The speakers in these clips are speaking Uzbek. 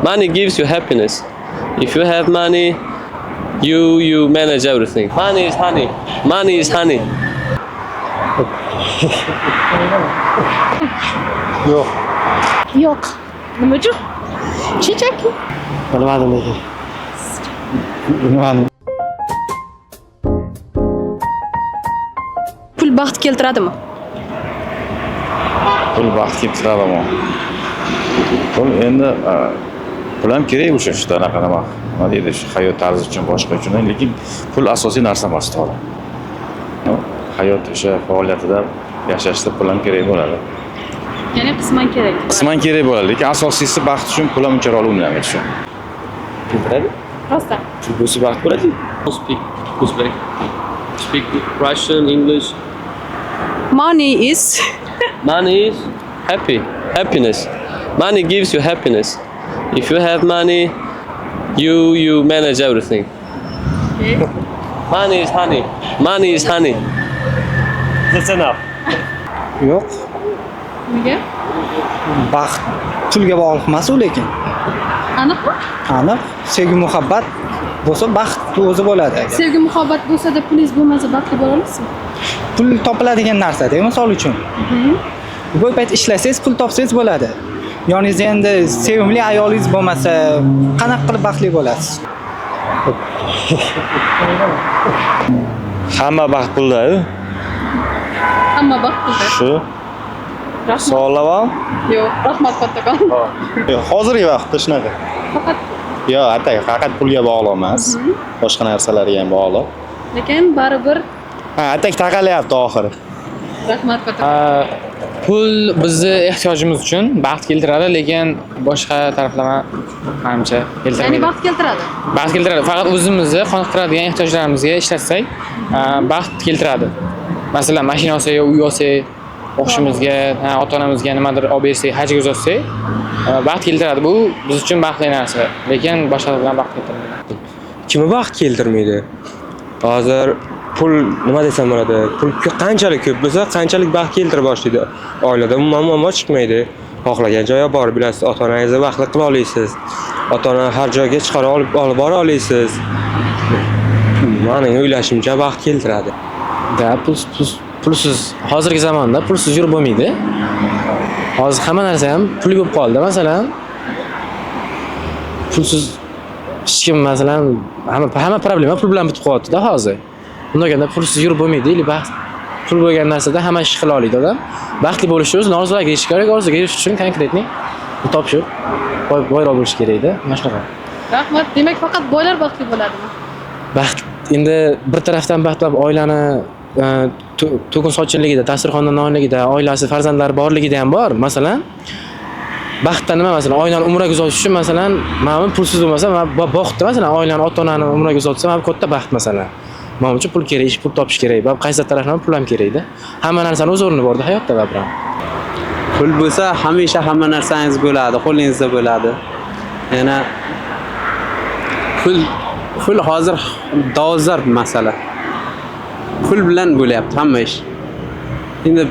Money gives you happiness. If you have money, you manage everything. Money is honey. Money is honey. Yo'q. Yo'q. Nima uchun? Shunchaki. Bilmadim lekin. Bilmadim. Pul baxt keltiradimi? Pul baxt keltiradimi? Pul endi pul ham kerak o'sha anaqa nima deydi, shu hayot tarzi uchun, boshqa uchun, lekin pul asosiy narsa emas to'g'ri. Hayot o'sha faoliyatida yashashda pul ham kerak bo'ladi. Ya'ni qisman kerak. Qisman kerak bo'ladi, lekin asosiysi baxt uchun pul ham uncha rol o'ynaydi shu. Keltiradi? Rostdan. Pul bo'lsa baxt bo'ladi. Speak Uzbek. Speak Russian, English. Money is Money is happiness. Money gives you happiness. If you have money, you manage everything. okay. Money is honey. Money is honey. That's enough. Yo'q. Nega? Baxt pulga bog'liq emas u lekin. Aniqmi? Aniq. Sevgi muhabbat bo'lsa baxt o'zi bo'ladi. Sevgi muhabbat bo'lsa-da pulingiz bo'lmasa baxtli bo'la olasizmi? Pul topiladigan narsa-da, misol uchun. Bu payt ishlasangiz, pul topsangiz bo'ladi. Yoningizda endi sevimli ayolingiz bo'lmasa, qanaqa qilib baxtli bo'lasiz? Hamma baxt pulda-ku. Hamma baxt pulda. Shu. Rahmat. Savollar bormi? Yo'q, rahmat kattakon. Yo'q, hozirgi vaqtda shunaqa. Faqat Yo'q, faqat pulga bog'liq emas. Boshqa narsalarga ham bog'liq. lekin baribir Atak taqalyapti oxiri. rahmat kattakon. Pul bizni ehtiyojimiz uchun baxt keltiradi, lekin boshqa taraflama menimcha Ya'ni keltirmaydi. baxt keltiradi. Baxt keltiradi. Faqat o'zimizni qoniqtiradigan ehtiyojlarimizga ishlatsak, baxt keltiradi. Masalan, mashina olsak, uy olsak, o'qishimizga, ota-onamizga nimadir olib bersak, hajga uzatsak, baxt keltiradi. Bu biz uchun baxtli narsa, lekin boshqa bilan baxt keltirmaydi. Kimi baxt keltirmaydi? Hozir pul nima desam bo'ladi? Pul qanchalik ko'p bo'lsa, qanchalik baxt keltira boshlaydi. Oilada umuman muammo chiqmaydi. Xohlagan joyga borib bilasiz, ota-onangizni vaqtli qila olasiz. Ota-ona har joyga chiqarib olib bora olasiz. Mening o'ylashimcha baxt keltiradi. Da pulsiz hozirgi zamonda pulsiz yurib bo'lmaydi. Hozir hamma narsa ham pul bo'lib qoldi. Masalan, pulsiz hech kim masalan hamma problema pul bilan bitib qolyapti-da hozir. Bunday ganda pulsiz yurib bo'lmaydi, baxt pul bo'lgan narsada hamma ish qila oladi odam. Baxtli bo'lish uchun o'zini orzulariga erishish kerak, orzuga erishish uchun konkretniy topshiriq boyroq bo'lish kerak-da. Mana shunaqa. Rahmat. Demak, faqat boylar baxtli bo'ladimi? Baxt endi bir tarafdan baxtlab oilani to'kin sochinligida, dasturxonda nonligida, oilasi, farzandlari borligida ham bor. Masalan, baxtda nima masalan, oilani umriga uzatish uchun masalan, men pulsiz bo'lmasa, men baxtda masalan, oilani, ota-onani umriga uzatsa, men katta baxt masalan. Men uchun pul kerak, pul topish kerak. Va qaysi tarafdan pul ham kerak-da. Hamma narsaning o'z o'rni bor-da hayotda baribir. Pul bo'lsa, hamisha hamma narsangiz bo'ladi, qo'lingizda bo'ladi. Yana pul hozir dolzarb masala. Pul bilan bo'lyapti hamma ish. Endi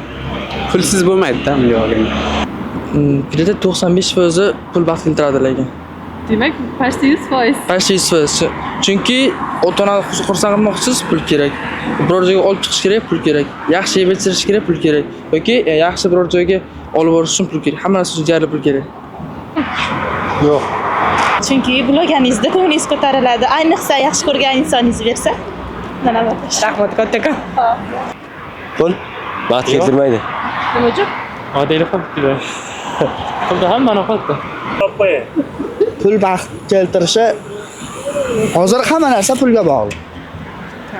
pulsiz bo'lmaydi-da, bunday olganda. Pulda 95% pul baxt keltiradi lekin. Demak, pashti 100%. Pashti 100%. Chunki ota-onani xursand qilmoqchisiz, pul kerak. Biror joyga olib chiqish kerak, pul kerak. Yaxshi yeb ichirish kerak, pul kerak. Yoki yaxshi biror joyga olib borish uchun pul kerak. Hamma narsa uchun deyarli pul kerak. Yo'q. Chunki bulganingizda ko'nglingiz ko'tariladi. Ayniqsa yaxshi ko'rgan insoningiz bersa. Rahmat kattakon. Pul baxt keltirmaydi. Nima uchun? Oddiy qilibdi. Pulda hammani qilibdi. Pul baxt keltirishi hozir hamma narsa pulga bog'liq.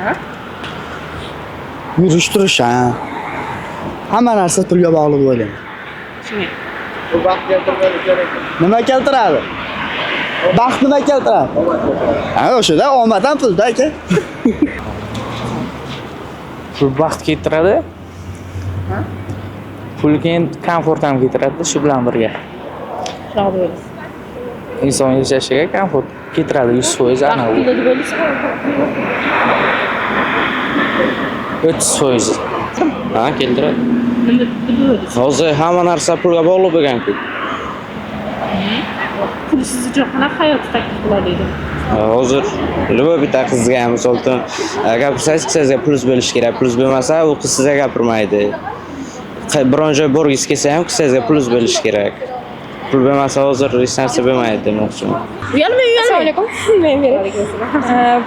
Ha? Yurish-turish, hamma narsa pulga bog'liq bo'laydi. Shunday. Pul baxt keltirmaydi kerak. Nima keltiradi? Baxt nima keltiradi? O'shada omad ham pulda aka. Pul baxt keltiradi. Pul keyin komfort ham keltiradi, shu bilan birga. Inson yashashiga komfort keltiradi 100% aniq. Pulda deb o'ylaysizmi? 30%. Ha, keltiradi. Nima deb o'ylaysiz? Hozir hamma narsa pulga bog'liq bo'lgan-ku. Pul siz uchun qanaqa hayot taklif qiladi edi? Hozir любой bitta qizga ham misol uchun gapirsangiz qizga pulus bo'lishi kerak. Pulus bo'lmasa, u qiz sizga gapirmaydi. Biron joy borgingiz kelsa ham qizga pulus bo'lishi kerak. Pul bo'lmasa hozir hech narsa bo'lmaydi demoqchiman. Assalomu alaykum. Men beray.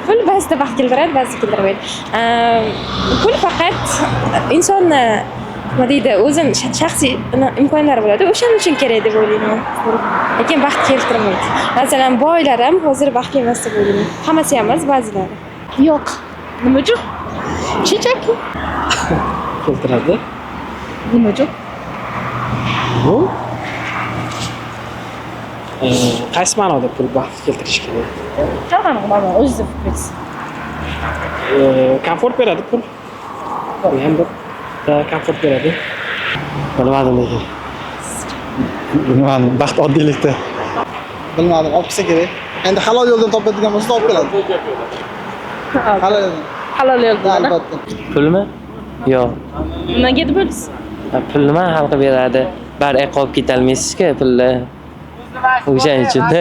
Pul ba'zida baxt keltiradi, ba'zida keltirmaydi. Pul faqat insonni nima deydi, o'zim shaxsiy imkonlari bo'ladi. O'shaning uchun kerak deb o'ylayman. Lekin baxt keltirmaydi. Masalan, boylar ham hozir baxtli emas deb o'ylayman. Hammasi ham emas, ba'zilari. Yo'q. Nima uchun? Shunchaki. Keltiradi. Nima uchun? Bu qaysi ma'noda pul baxt keltirishi kerak? Qanaqa ma'no o'zingizni fikringiz? Komfort beradi pul. Ham bir komfort beradi. Bilmadim lekin. Bilmadim, baxt oddiylikda. Bilmadim, olib kelsa kerak. Endi halol yo'ldan topadigan bo'lsa olib keladi. Halol. Halol yo'ldan. Albatta. Pulmi? Yo'q. Nimaga deb o'ylaysiz? Pul nima xalqi beradi? Bar qolib ketolmaysiz-ku pulni. O'shaning uchun-da.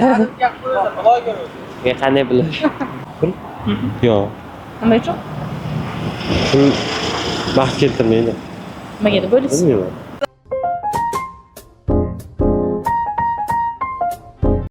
Men qanday bilaman? Yo'q. Nima uchun? Pul baxt keltirmaydi. Nimaga deb o'ylaysiz? Bilmayman.